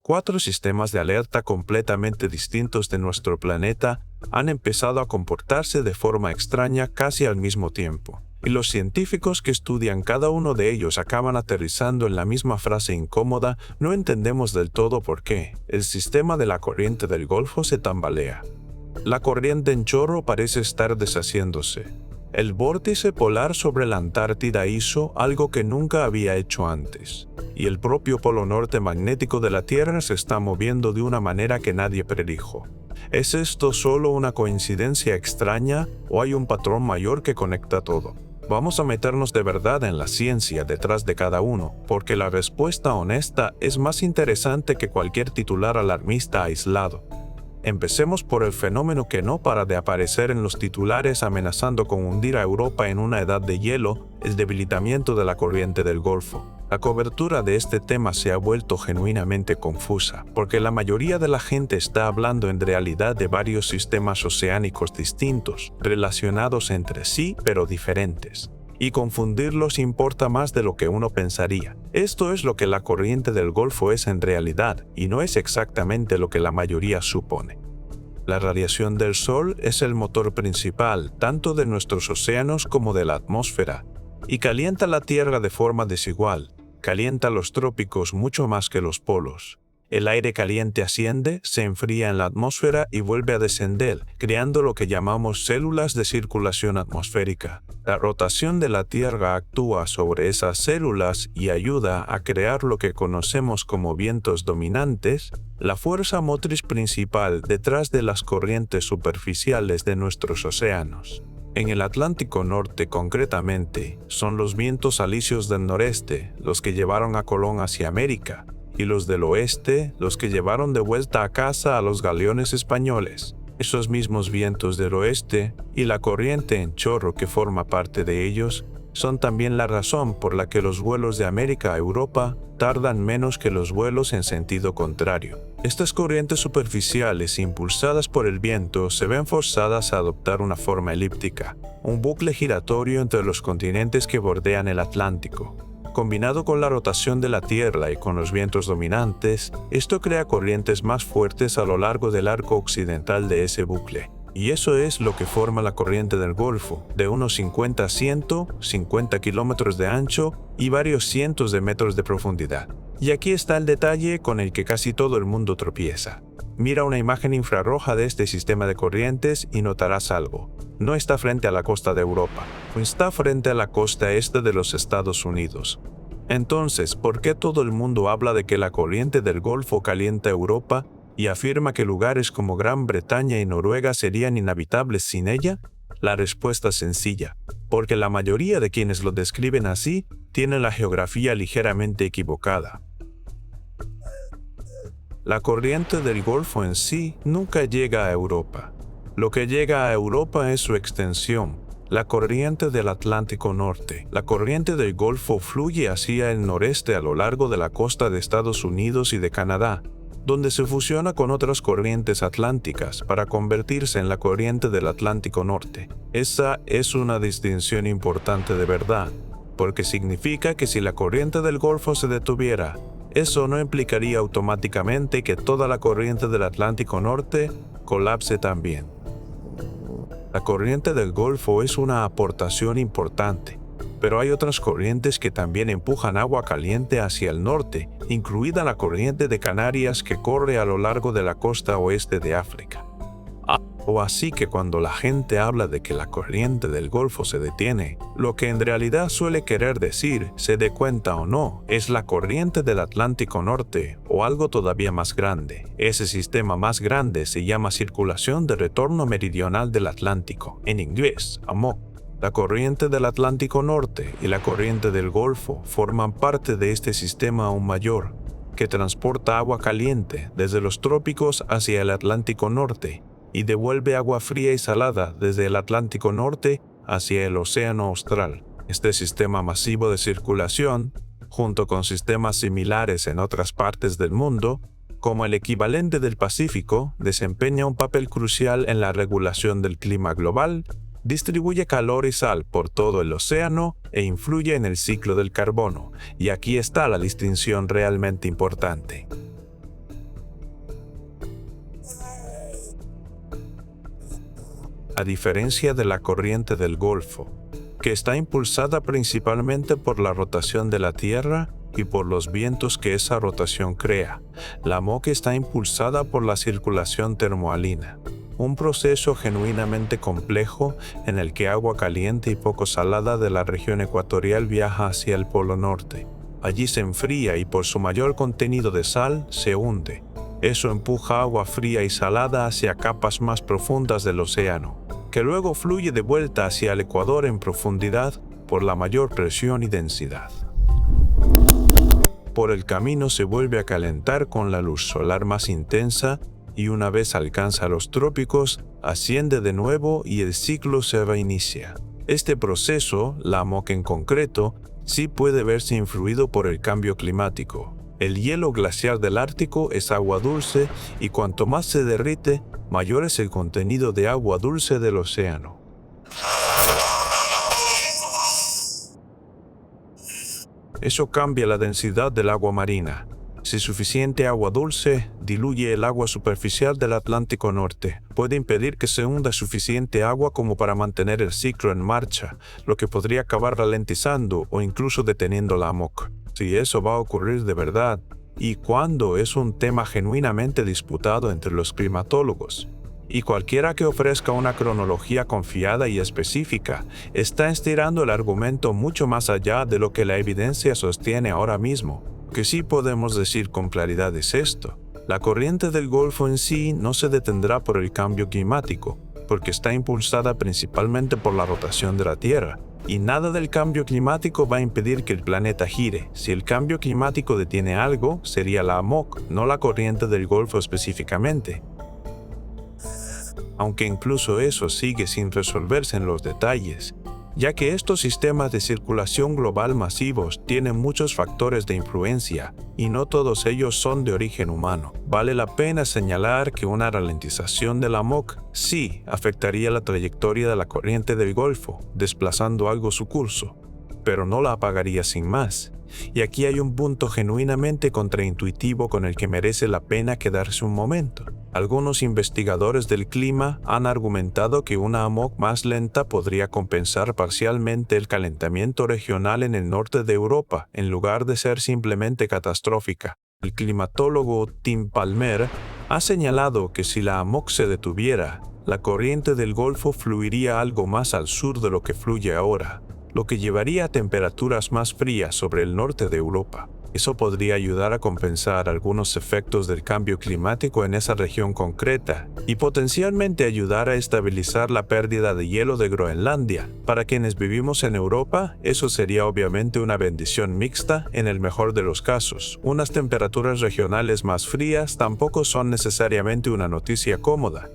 4 sistemas de alerta completamente distintos de nuestro planeta han empezado a comportarse de forma extraña casi al mismo tiempo. Y los científicos que estudian cada uno de ellos acaban aterrizando en la misma frase incómoda: no entendemos del todo por qué. El sistema de la corriente del Golfo se tambalea. La corriente en chorro parece estar deshaciéndose. El vórtice polar sobre la Antártida hizo algo que nunca había hecho antes. Y el propio polo norte magnético de la Tierra se está moviendo de una manera que nadie predijo. ¿Es esto solo una coincidencia extraña o hay un patrón mayor que conecta todo? Vamos a meternos de verdad en la ciencia detrás de cada uno, porque la respuesta honesta es más interesante que cualquier titular alarmista aislado. Empecemos por el fenómeno que no para de aparecer en los titulares amenazando con hundir a Europa en una edad de hielo: el debilitamiento de la corriente del Golfo. La cobertura de este tema se ha vuelto genuinamente confusa, porque la mayoría de la gente está hablando en realidad de varios sistemas oceánicos distintos, relacionados entre sí pero diferentes. Y confundirlos importa más de lo que uno pensaría. Esto es lo que la corriente del Golfo es en realidad, y no es exactamente lo que la mayoría supone. La radiación del Sol es el motor principal tanto de nuestros océanos como de la atmósfera, y calienta la Tierra de forma desigual. Calienta los trópicos mucho más que los polos. El aire caliente asciende, se enfría en la atmósfera y vuelve a descender, creando lo que llamamos células de circulación atmosférica. La rotación de la Tierra actúa sobre esas células y ayuda a crear lo que conocemos como vientos dominantes, la fuerza motriz principal detrás de las corrientes superficiales de nuestros océanos. En el Atlántico Norte, concretamente, son los vientos alisios del noreste los que llevaron a Colón hacia América, y los del oeste los que llevaron de vuelta a casa a los galeones españoles. Esos mismos vientos del oeste y la corriente en chorro que forma parte de ellos son también la razón por la que los vuelos de América a Europa tardan menos que los vuelos en sentido contrario. Estas corrientes superficiales impulsadas por el viento se ven forzadas a adoptar una forma elíptica, un bucle giratorio entre los continentes que bordean el Atlántico. Combinado con la rotación de la Tierra y con los vientos dominantes, esto crea corrientes más fuertes a lo largo del arco occidental de ese bucle. Y eso es lo que forma la corriente del Golfo, de unos 50 a 150 kilómetros de ancho y varios cientos de metros de profundidad. Y aquí está el detalle con el que casi todo el mundo tropieza. Mira una imagen infrarroja de este sistema de corrientes y notarás algo. No está frente a la costa de Europa, está frente a la costa este de los Estados Unidos. Entonces, ¿por qué todo el mundo habla de que la corriente del Golfo calienta Europa y afirma que lugares como Gran Bretaña y Noruega serían inhabitables sin ella? La respuesta es sencilla, porque la mayoría de quienes lo describen así tienen la geografía ligeramente equivocada. La corriente del Golfo en sí nunca llega a Europa. Lo que llega a Europa es su extensión, la corriente del Atlántico Norte. La corriente del Golfo fluye hacia el noreste a lo largo de la costa de Estados Unidos y de Canadá, donde se fusiona con otras corrientes atlánticas para convertirse en la corriente del Atlántico Norte. Esa es una distinción importante de verdad, porque significa que si la corriente del Golfo se detuviera, eso no implicaría automáticamente que toda la corriente del Atlántico Norte colapse también. La corriente del Golfo es una aportación importante, pero hay otras corrientes que también empujan agua caliente hacia el norte, incluida la corriente de Canarias que corre a lo largo de la costa oeste de África. O así que cuando la gente habla de que la corriente del Golfo se detiene, lo que en realidad suele querer decir, se dé cuenta o no, es la corriente del Atlántico Norte o algo todavía más grande. Ese sistema más grande se llama circulación de retorno meridional del Atlántico, en inglés, AMOC. La corriente del Atlántico Norte y la corriente del Golfo forman parte de este sistema aún mayor, que transporta agua caliente desde los trópicos hacia el Atlántico Norte y devuelve agua fría y salada desde el Atlántico Norte hacia el Océano Austral. Este sistema masivo de circulación, junto con sistemas similares en otras partes del mundo, como el equivalente del Pacífico, desempeña un papel crucial en la regulación del clima global, distribuye calor y sal por todo el océano e influye en el ciclo del carbono. Y aquí está la distinción realmente importante. a diferencia de la corriente del Golfo, que está impulsada principalmente por la rotación de la Tierra y por los vientos que esa rotación crea. La AMOC está impulsada por la circulación termohalina, un proceso genuinamente complejo en el que agua caliente y poco salada de la región ecuatorial viaja hacia el Polo Norte. Allí se enfría y por su mayor contenido de sal se hunde. Eso empuja agua fría y salada hacia capas más profundas del océano, que luego fluye de vuelta hacia el Ecuador en profundidad por la mayor presión y densidad. Por el camino se vuelve a calentar con la luz solar más intensa y una vez alcanza los trópicos, asciende de nuevo y el ciclo se reinicia. Este proceso, la AMOC en concreto, sí puede verse influido por el cambio climático. El hielo glaciar del Ártico es agua dulce y cuanto más se derrite, mayor es el contenido de agua dulce del océano. Eso cambia la densidad del agua marina. Si suficiente agua dulce diluye el agua superficial del Atlántico Norte, puede impedir que se hunda suficiente agua como para mantener el ciclo en marcha, lo que podría acabar ralentizando o incluso deteniendo la AMOC. Si eso va a ocurrir de verdad, y cuándo es un tema genuinamente disputado entre los climatólogos. Y cualquiera que ofrezca una cronología confiada y específica está estirando el argumento mucho más allá de lo que la evidencia sostiene ahora mismo. Que sí podemos decir con claridad es esto: la corriente del Golfo en sí no se detendrá por el cambio climático, porque está impulsada principalmente por la rotación de la Tierra, y nada del cambio climático va a impedir que el planeta gire. Si el cambio climático detiene algo, sería la AMOC, no la corriente del Golfo específicamente. Aunque incluso eso sigue sin resolverse en los detalles, ya que estos sistemas de circulación global masivos tienen muchos factores de influencia y no todos ellos son de origen humano. Vale la pena señalar que una ralentización de la AMOC sí afectaría la trayectoria de la corriente del Golfo, desplazando algo su curso, pero no la apagaría sin más. Y aquí hay un punto genuinamente contraintuitivo con el que merece la pena quedarse un momento. Algunos investigadores del clima han argumentado que una AMOC más lenta podría compensar parcialmente el calentamiento regional en el norte de Europa, en lugar de ser simplemente catastrófica. El climatólogo Tim Palmer ha señalado que si la AMOC se detuviera, la corriente del Golfo fluiría algo más al sur de lo que fluye ahora, lo que llevaría a temperaturas más frías sobre el norte de Europa. Eso podría ayudar a compensar algunos efectos del cambio climático en esa región concreta y potencialmente ayudar a estabilizar la pérdida de hielo de Groenlandia. Para quienes vivimos en Europa, eso sería obviamente una bendición mixta en el mejor de los casos. Unas temperaturas regionales más frías tampoco son necesariamente una noticia cómoda.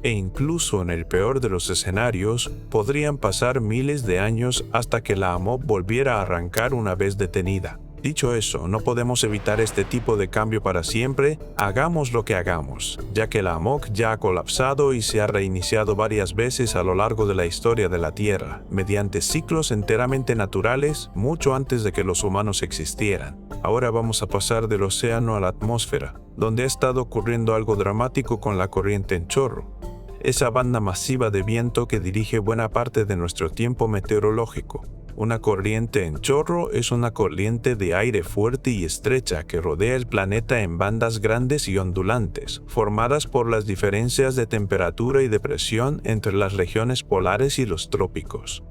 E incluso en el peor de los escenarios, podrían pasar miles de años hasta que la AMOC volviera a arrancar una vez detenida. Dicho eso, no podemos evitar este tipo de cambio para siempre, hagamos lo que hagamos, ya que la AMOC ya ha colapsado y se ha reiniciado varias veces a lo largo de la historia de la Tierra, mediante ciclos enteramente naturales, mucho antes de que los humanos existieran. Ahora vamos a pasar del océano a la atmósfera, donde ha estado ocurriendo algo dramático con la corriente en chorro, esa banda masiva de viento que dirige buena parte de nuestro tiempo meteorológico. Una corriente en chorro es una corriente de aire fuerte y estrecha que rodea el planeta en bandas grandes y ondulantes, formadas por las diferencias de temperatura y de presión entre las regiones polares y los trópicos.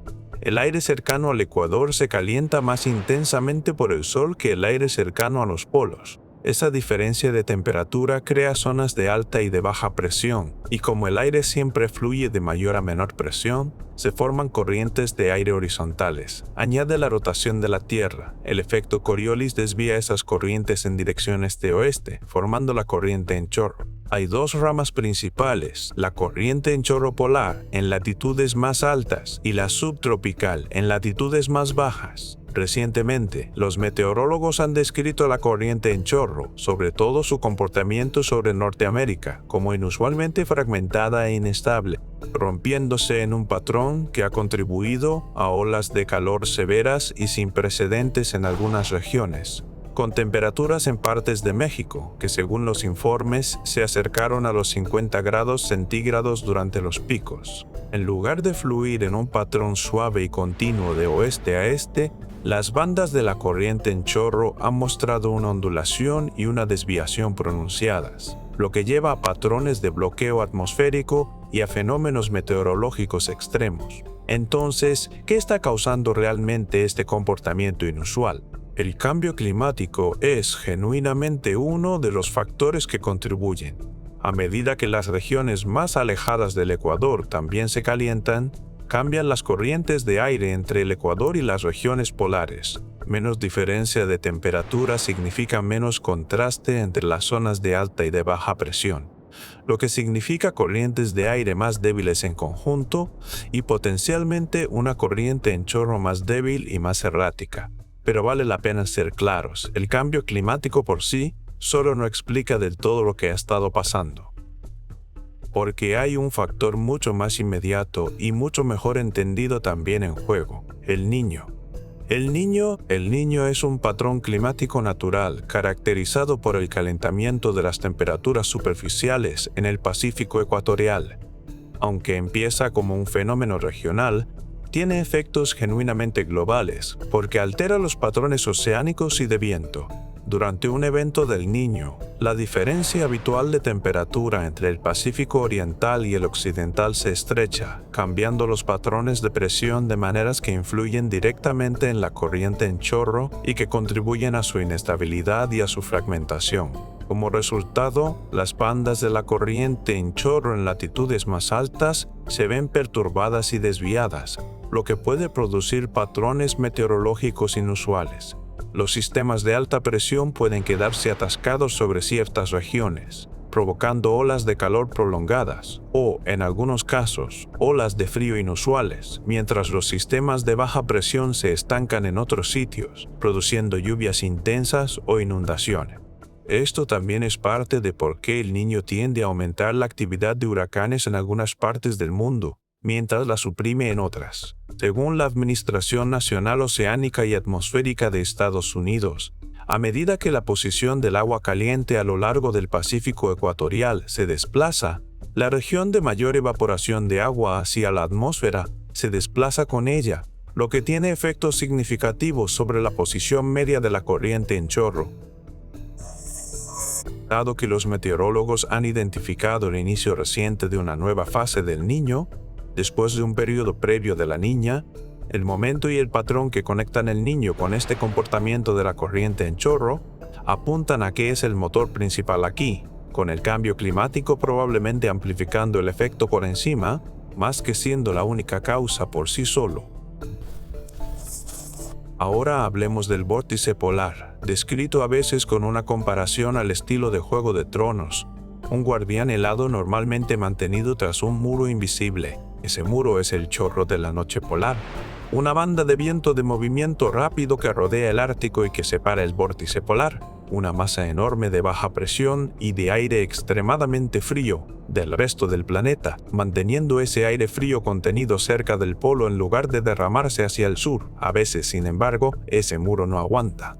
El aire cercano al Ecuador se calienta más intensamente por el sol que el aire cercano a los polos. Esa diferencia de temperatura crea zonas de alta y de baja presión, y como el aire siempre fluye de mayor a menor presión, se forman corrientes de aire horizontales. Añade la rotación de la Tierra. El efecto Coriolis desvía esas corrientes en dirección este-oeste, formando la corriente en chorro. Hay dos ramas principales, la corriente en chorro polar en latitudes más altas y la subtropical en latitudes más bajas. Recientemente, los meteorólogos han descrito la corriente en chorro, sobre todo su comportamiento sobre Norteamérica, como inusualmente fragmentada e inestable, rompiéndose en un patrón que ha contribuido a olas de calor severas y sin precedentes en algunas regiones, con temperaturas en partes de México, que según los informes se acercaron a los 50 grados centígrados durante los picos. En lugar de fluir en un patrón suave y continuo de oeste a este, las bandas de la corriente en chorro han mostrado una ondulación y una desviación pronunciadas, lo que lleva a patrones de bloqueo atmosférico y a fenómenos meteorológicos extremos. Entonces, ¿qué está causando realmente este comportamiento inusual? El cambio climático es genuinamente uno de los factores que contribuyen. A medida que las regiones más alejadas del Ecuador también se calientan, cambian las corrientes de aire entre el Ecuador y las regiones polares. Menos diferencia de temperatura significa menos contraste entre las zonas de alta y de baja presión, lo que significa corrientes de aire más débiles en conjunto y potencialmente una corriente en chorro más débil y más errática. Pero vale la pena ser claros, el cambio climático por sí solo no explica del todo lo que ha estado pasando. Porque hay un factor mucho más inmediato y mucho mejor entendido también en juego, el Niño. El Niño es un patrón climático natural caracterizado por el calentamiento de las temperaturas superficiales en el Pacífico ecuatorial. Aunque empieza como un fenómeno regional, tiene efectos genuinamente globales porque altera los patrones oceánicos y de viento. Durante un evento del Niño, la diferencia habitual de temperatura entre el Pacífico oriental y el occidental se estrecha, cambiando los patrones de presión de maneras que influyen directamente en la corriente en chorro y que contribuyen a su inestabilidad y a su fragmentación. Como resultado, las bandas de la corriente en chorro en latitudes más altas se ven perturbadas y desviadas, lo que puede producir patrones meteorológicos inusuales. Los sistemas de alta presión pueden quedarse atascados sobre ciertas regiones, provocando olas de calor prolongadas o, en algunos casos, olas de frío inusuales, mientras los sistemas de baja presión se estancan en otros sitios, produciendo lluvias intensas o inundaciones. Esto también es parte de por qué el Niño tiende a aumentar la actividad de huracanes en algunas partes del mundo, mientras la suprime en otras. Según la Administración Nacional Oceánica y Atmosférica de Estados Unidos, a medida que la posición del agua caliente a lo largo del Pacífico ecuatorial se desplaza, la región de mayor evaporación de agua hacia la atmósfera se desplaza con ella, lo que tiene efectos significativos sobre la posición media de la corriente en chorro. Dado que los meteorólogos han identificado el inicio reciente de una nueva fase del Niño, después de un periodo previo de la Niña, el momento y el patrón que conectan el Niño con este comportamiento de la corriente en chorro apuntan a que es el motor principal aquí, con el cambio climático probablemente amplificando el efecto por encima, más que siendo la única causa por sí solo. Ahora hablemos del vórtice polar, descrito a veces con una comparación al estilo de Juego de Tronos, un guardián helado normalmente mantenido tras un muro invisible. Ese muro es el chorro de la noche polar, una banda de viento de movimiento rápido que rodea el Ártico y que separa el vórtice polar, una masa enorme de baja presión y de aire extremadamente frío del resto del planeta, manteniendo ese aire frío contenido cerca del polo en lugar de derramarse hacia el sur. A veces, sin embargo, ese muro no aguanta.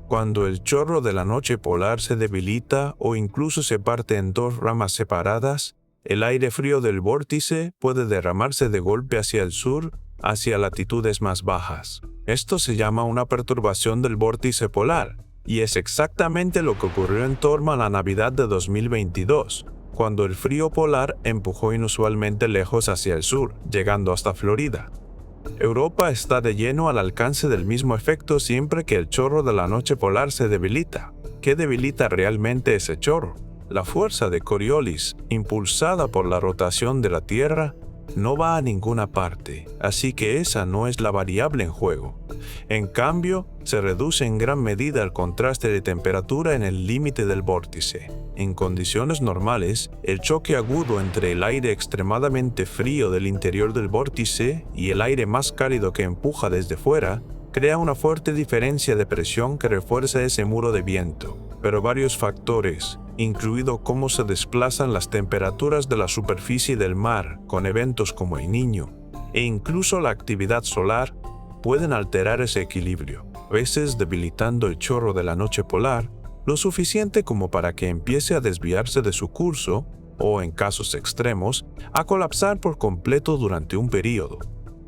Cuando el chorro de la noche polar se debilita o incluso se parte en dos ramas separadas, el aire frío del vórtice puede derramarse de golpe hacia el sur, hacia latitudes más bajas. Esto se llama una perturbación del vórtice polar, y es exactamente lo que ocurrió en torno a la Navidad de 2022, cuando el frío polar empujó inusualmente lejos hacia el sur, llegando hasta Florida. Europa está de lleno al alcance del mismo efecto siempre que el chorro de la noche polar se debilita. ¿Qué debilita realmente ese chorro? La fuerza de Coriolis, impulsada por la rotación de la Tierra, no va a ninguna parte, así que esa no es la variable en juego. En cambio, se reduce en gran medida el contraste de temperatura en el límite del vórtice. En condiciones normales, el choque agudo entre el aire extremadamente frío del interior del vórtice y el aire más cálido que empuja desde fuera crea una fuerte diferencia de presión que refuerza ese muro de viento. Pero varios factores, incluido cómo se desplazan las temperaturas de la superficie del mar con eventos como el Niño, e incluso la actividad solar, pueden alterar ese equilibrio, a veces debilitando el chorro de la noche polar, lo suficiente como para que empiece a desviarse de su curso, o en casos extremos, a colapsar por completo durante un período.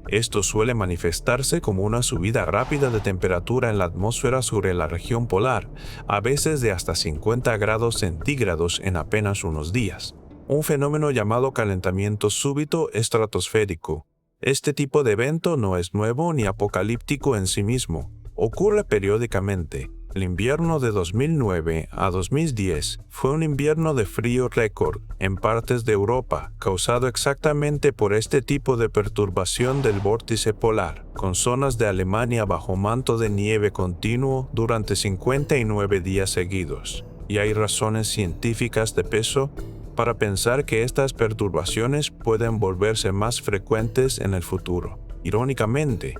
Esto suele manifestarse como una subida rápida de temperatura en la atmósfera sobre la región polar, a veces de hasta 50 grados centígrados en apenas unos días. Un fenómeno llamado calentamiento súbito estratosférico. Este tipo de evento no es nuevo ni apocalíptico en sí mismo. Ocurre periódicamente. El invierno de 2009 a 2010 fue un invierno de frío récord en partes de Europa, causado exactamente por este tipo de perturbación del vórtice polar, con zonas de Alemania bajo manto de nieve continuo durante 59 días seguidos. Y hay razones científicas de peso para pensar que estas perturbaciones pueden volverse más frecuentes en el futuro. Irónicamente,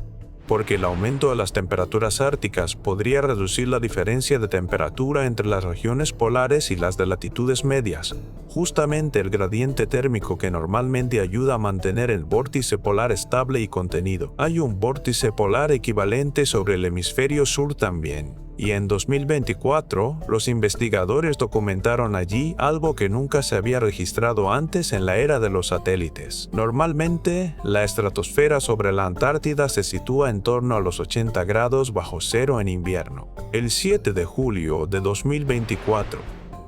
porque el aumento de las temperaturas árticas podría reducir la diferencia de temperatura entre las regiones polares y las de latitudes medias, justamente el gradiente térmico que normalmente ayuda a mantener el vórtice polar estable y contenido. Hay un vórtice polar equivalente sobre el hemisferio sur también. Y en 2024, los investigadores documentaron allí algo que nunca se había registrado antes en la era de los satélites. Normalmente, la estratosfera sobre la Antártida se sitúa en torno a los 80 grados bajo cero en invierno. El 7 de julio de 2024,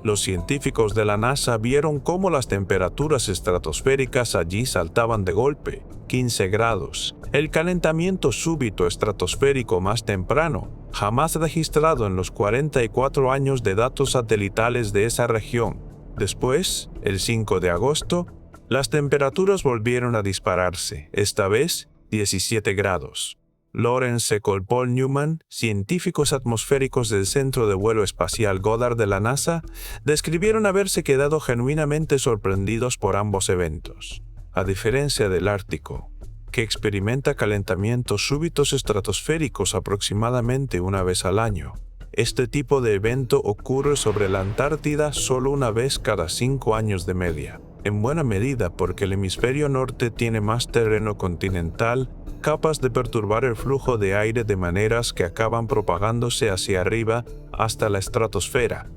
los científicos de la NASA vieron cómo las temperaturas estratosféricas allí saltaban de golpe, 15 grados. El calentamiento súbito estratosférico más temprano, jamás registrado en los 44 años de datos satelitales de esa región. Después, el 5 de agosto, las temperaturas volvieron a dispararse, esta vez 17 grados. Lawrence Ecole Paul Newman, científicos atmosféricos del Centro de Vuelo Espacial Goddard de la NASA, describieron haberse quedado genuinamente sorprendidos por ambos eventos. A diferencia del Ártico, que experimenta calentamientos súbitos estratosféricos aproximadamente una vez al año, este tipo de evento ocurre sobre la Antártida solo una vez cada 5 años de media, en buena medida porque el hemisferio norte tiene más terreno continental capaz de perturbar el flujo de aire de maneras que acaban propagándose hacia arriba hasta la estratosfera.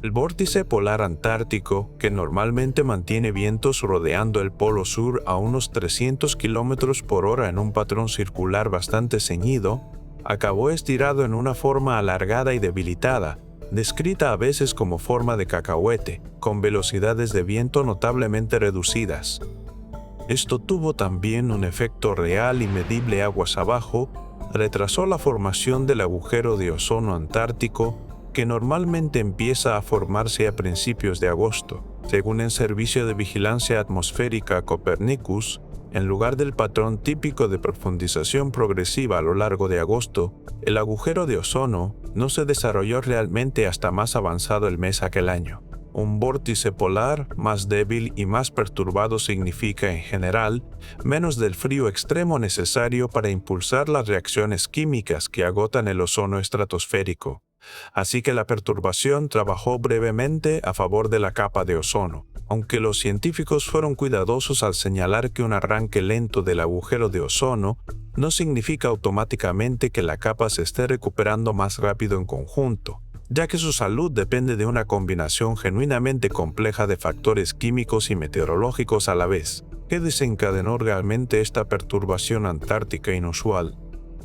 El vórtice polar antártico, que normalmente mantiene vientos rodeando el polo sur a unos 300 km por hora en un patrón circular bastante ceñido, acabó estirado en una forma alargada y debilitada, descrita a veces como forma de cacahuete, con velocidades de viento notablemente reducidas. Esto tuvo también un efecto real y medible aguas abajo, retrasó la formación del agujero de ozono antártico, que normalmente empieza a formarse a principios de agosto. Según el Servicio de Vigilancia Atmosférica Copernicus, en lugar del patrón típico de profundización progresiva a lo largo de agosto, el agujero de ozono no se desarrolló realmente hasta más avanzado el mes aquel año. Un vórtice polar más débil y más perturbado significa, en general, menos del frío extremo necesario para impulsar las reacciones químicas que agotan el ozono estratosférico. Así que la perturbación trabajó brevemente a favor de la capa de ozono, aunque los científicos fueron cuidadosos al señalar que un arranque lento del agujero de ozono no significa automáticamente que la capa se esté recuperando más rápido en conjunto, ya que su salud depende de una combinación genuinamente compleja de factores químicos y meteorológicos a la vez. ¿Qué desencadenó realmente esta perturbación antártica inusual?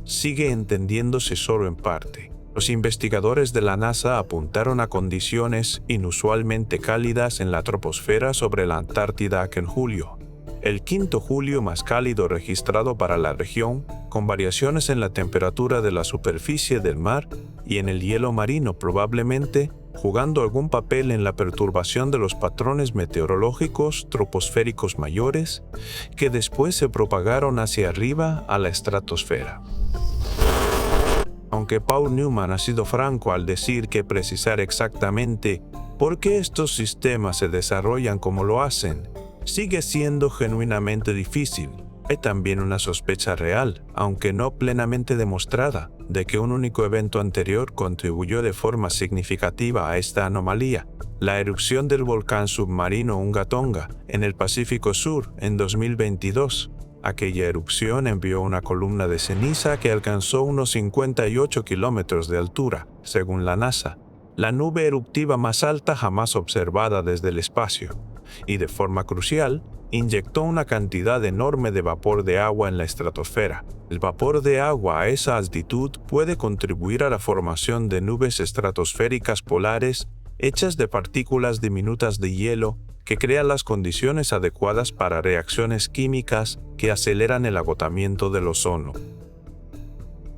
Sigue entendiéndose solo en parte. Los investigadores de la NASA apuntaron a condiciones inusualmente cálidas en la troposfera sobre la Antártida en julio, el quinto julio más cálido registrado para la región, con variaciones en la temperatura de la superficie del mar y en el hielo marino probablemente jugando algún papel en la perturbación de los patrones meteorológicos troposféricos mayores que después se propagaron hacia arriba a la estratosfera. Aunque Paul Newman ha sido franco al decir que precisar exactamente por qué estos sistemas se desarrollan como lo hacen, sigue siendo genuinamente difícil. Hay también una sospecha real, aunque no plenamente demostrada, de que un único evento anterior contribuyó de forma significativa a esta anomalía, la erupción del volcán submarino Unga Tonga en el Pacífico Sur en 2022. Aquella erupción envió una columna de ceniza que alcanzó unos 58 kilómetros de altura, según la NASA, la nube eruptiva más alta jamás observada desde el espacio, y de forma crucial, inyectó una cantidad enorme de vapor de agua en la estratosfera. El vapor de agua a esa altitud puede contribuir a la formación de nubes estratosféricas polares hechas de partículas diminutas de hielo que crean las condiciones adecuadas para reacciones químicas que aceleran el agotamiento del ozono.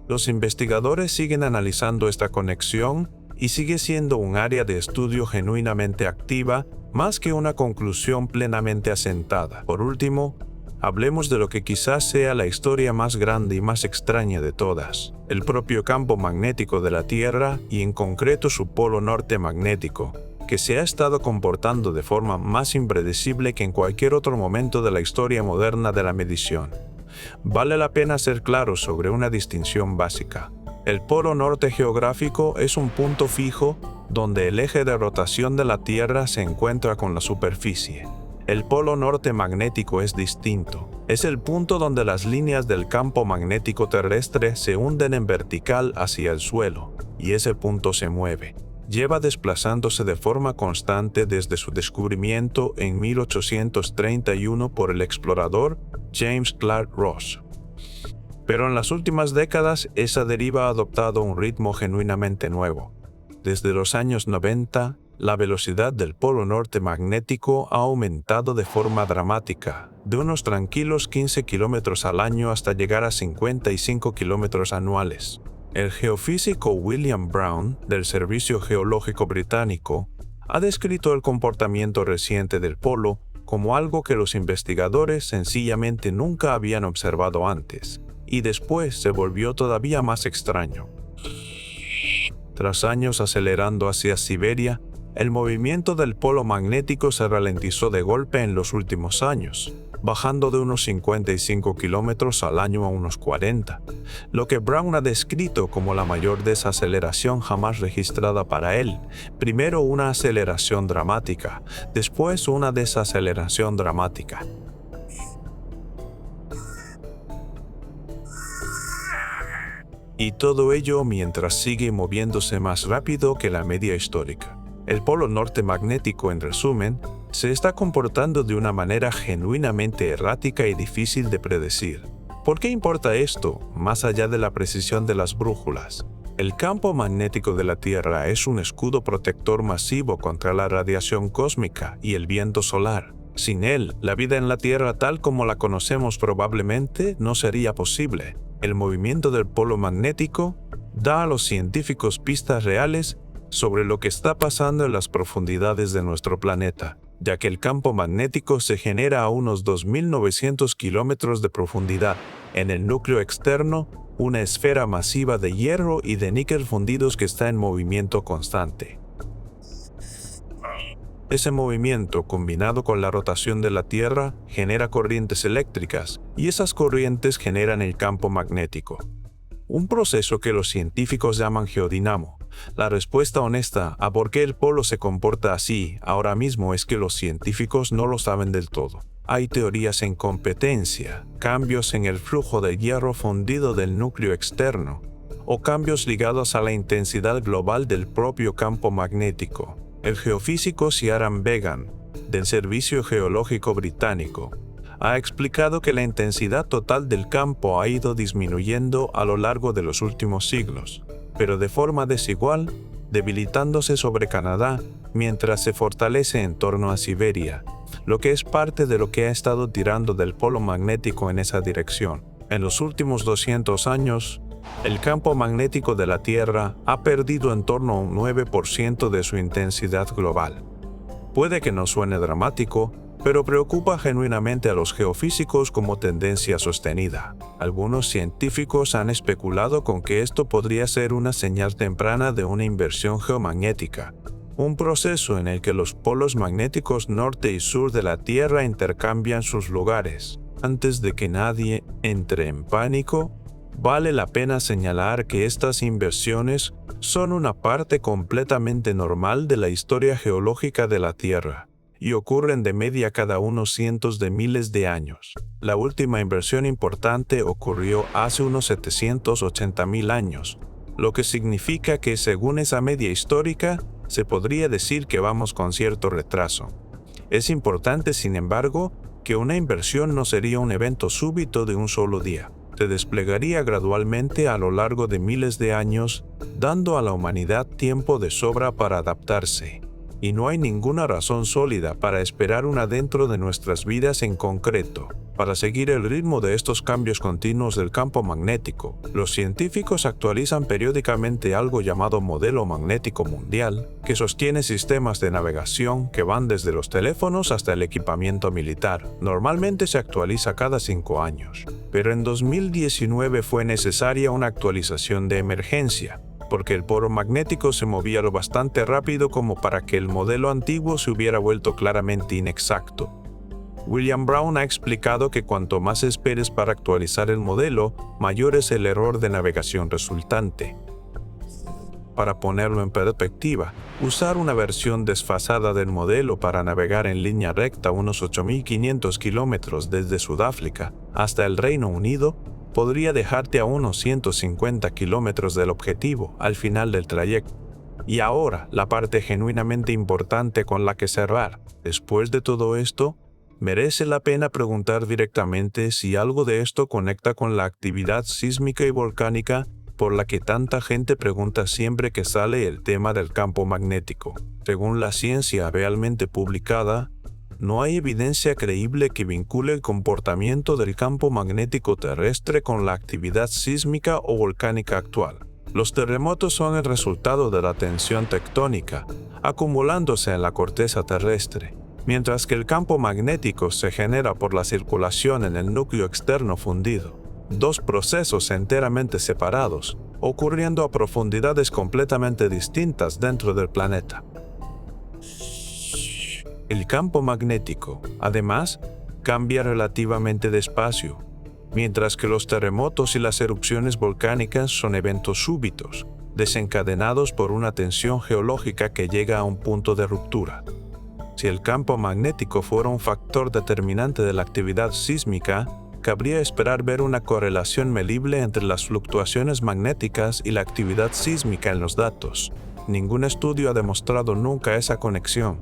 Los investigadores siguen analizando esta conexión y sigue siendo un área de estudio genuinamente activa, más que una conclusión plenamente asentada. Por último, hablemos de lo que quizás sea la historia más grande y más extraña de todas, el propio campo magnético de la Tierra y en concreto su polo norte magnético, que se ha estado comportando de forma más impredecible que en cualquier otro momento de la historia moderna de la medición. Vale la pena ser claro sobre una distinción básica. El polo norte geográfico es un punto fijo donde el eje de rotación de la Tierra se encuentra con la superficie. El polo norte magnético es distinto. Es el punto donde las líneas del campo magnético terrestre se hunden en vertical hacia el suelo, y ese punto se mueve. Lleva desplazándose de forma constante desde su descubrimiento en 1831 por el explorador James Clark Ross. Pero en las últimas décadas esa deriva ha adoptado un ritmo genuinamente nuevo. Desde los años 90, la velocidad del polo norte magnético ha aumentado de forma dramática, de unos tranquilos 15 kilómetros al año hasta llegar a 55 kilómetros anuales. El geofísico William Brown, del Servicio Geológico Británico, ha descrito el comportamiento reciente del polo como algo que los investigadores sencillamente nunca habían observado antes, y después se volvió todavía más extraño. Tras años acelerando hacia Siberia, el movimiento del polo magnético se ralentizó de golpe en los últimos años, bajando de unos 55 kilómetros al año a unos 40, lo que Brown ha descrito como la mayor desaceleración jamás registrada para él. Primero una aceleración dramática, después una desaceleración dramática. Y todo ello mientras sigue moviéndose más rápido que la media histórica. El polo norte magnético, en resumen, se está comportando de una manera genuinamente errática y difícil de predecir. ¿Por qué importa esto, más allá de la precisión de las brújulas? El campo magnético de la Tierra es un escudo protector masivo contra la radiación cósmica y el viento solar. Sin él, la vida en la Tierra tal como la conocemos probablemente no sería posible. El movimiento del polo magnético da a los científicos pistas reales sobre lo que está pasando en las profundidades de nuestro planeta, ya que el campo magnético se genera a unos 2.900 kilómetros de profundidad. En el núcleo externo, una esfera masiva de hierro y de níquel fundidos que está en movimiento constante. Ese movimiento, combinado con la rotación de la Tierra, genera corrientes eléctricas, y esas corrientes generan el campo magnético. Un proceso que los científicos llaman geodinamo. La respuesta honesta a por qué el polo se comporta así ahora mismo es que los científicos no lo saben del todo. Hay teorías en competencia, cambios en el flujo de hierro fundido del núcleo externo, o cambios ligados a la intensidad global del propio campo magnético. El geofísico Ciaran Began, del Servicio Geológico Británico, ha explicado que la intensidad total del campo ha ido disminuyendo a lo largo de los últimos siglos, pero de forma desigual, debilitándose sobre Canadá mientras se fortalece en torno a Siberia, lo que es parte de lo que ha estado tirando del polo magnético en esa dirección. En los últimos 200 años, el campo magnético de la Tierra ha perdido en torno a un 9% de su intensidad global. Puede que no suene dramático, pero preocupa genuinamente a los geofísicos como tendencia sostenida. Algunos científicos han especulado con que esto podría ser una señal temprana de una inversión geomagnética, un proceso en el que los polos magnéticos norte y sur de la Tierra intercambian sus lugares. Antes de que nadie entre en pánico, vale la pena señalar que estas inversiones son una parte completamente normal de la historia geológica de la Tierra. y ocurren de media cada unos cientos de miles de años. La última inversión importante ocurrió hace unos 780.000 años, lo que significa que según esa media histórica, se podría decir que vamos con cierto retraso. Es importante, sin embargo, que una inversión no sería un evento súbito de un solo día. Se desplegaría gradualmente a lo largo de miles de años, dando a la humanidad tiempo de sobra para adaptarse. Y no hay ninguna razón sólida para esperar una dentro de nuestras vidas en concreto. Para seguir el ritmo de estos cambios continuos del campo magnético, los científicos actualizan periódicamente algo llamado modelo magnético mundial, que sostiene sistemas de navegación que van desde los teléfonos hasta el equipamiento militar. Normalmente se actualiza cada 5 años, pero en 2019 fue necesaria una actualización de emergencia, porque el polo magnético se movía lo bastante rápido como para que el modelo antiguo se hubiera vuelto claramente inexacto. William Brown ha explicado que cuanto más esperes para actualizar el modelo, mayor es el error de navegación resultante. Para ponerlo en perspectiva, usar una versión desfasada del modelo para navegar en línea recta unos 8.500 kilómetros desde Sudáfrica hasta el Reino Unido podría dejarte a unos 150 kilómetros del objetivo al final del trayecto. Y ahora, la parte genuinamente importante con la que cerrar. Después de todo esto, merece la pena preguntar directamente si algo de esto conecta con la actividad sísmica y volcánica por la que tanta gente pregunta siempre que sale el tema del campo magnético. Según la ciencia realmente publicada, no hay evidencia creíble que vincule el comportamiento del campo magnético terrestre con la actividad sísmica o volcánica actual. Los terremotos son el resultado de la tensión tectónica, acumulándose en la corteza terrestre, mientras que el campo magnético se genera por la circulación en el núcleo externo fundido. Dos procesos enteramente separados, ocurriendo a profundidades completamente distintas dentro del planeta. El campo magnético, además, cambia relativamente despacio, mientras que los terremotos y las erupciones volcánicas son eventos súbitos, desencadenados por una tensión geológica que llega a un punto de ruptura. Si el campo magnético fuera un factor determinante de la actividad sísmica, cabría esperar ver una correlación medible entre las fluctuaciones magnéticas y la actividad sísmica en los datos. Ningún estudio ha demostrado nunca esa conexión.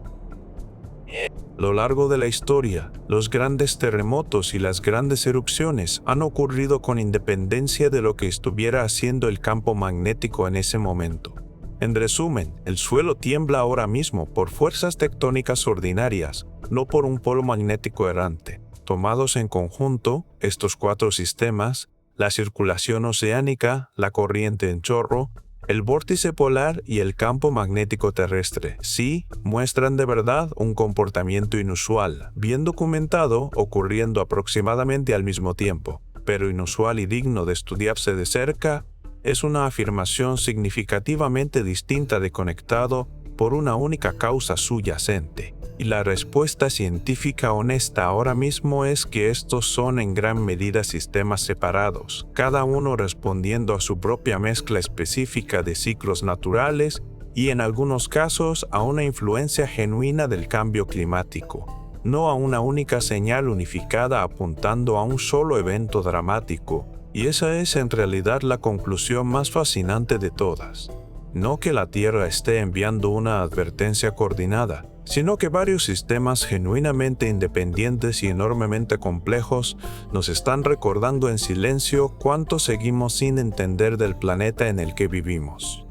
A lo largo de la historia, los grandes terremotos y las grandes erupciones han ocurrido con independencia de lo que estuviera haciendo el campo magnético en ese momento. En resumen, el suelo tiembla ahora mismo por fuerzas tectónicas ordinarias, no por un polo magnético errante. Tomados en conjunto, estos 4 sistemas, la circulación oceánica, la corriente en chorro, el vórtice polar y el campo magnético terrestre, sí, muestran de verdad un comportamiento inusual, bien documentado, ocurriendo aproximadamente al mismo tiempo, pero inusual y digno de estudiarse de cerca. Es una afirmación significativamente distinta de conectado por una única causa subyacente. Y la respuesta científica honesta ahora mismo es que estos son en gran medida sistemas separados, cada uno respondiendo a su propia mezcla específica de ciclos naturales y en algunos casos a una influencia genuina del cambio climático, no a una única señal unificada apuntando a un solo evento dramático. Y esa es en realidad la conclusión más fascinante de todas. No que la Tierra esté enviando una advertencia coordinada, sino que varios sistemas genuinamente independientes y enormemente complejos nos están recordando en silencio cuánto seguimos sin entender del planeta en el que vivimos.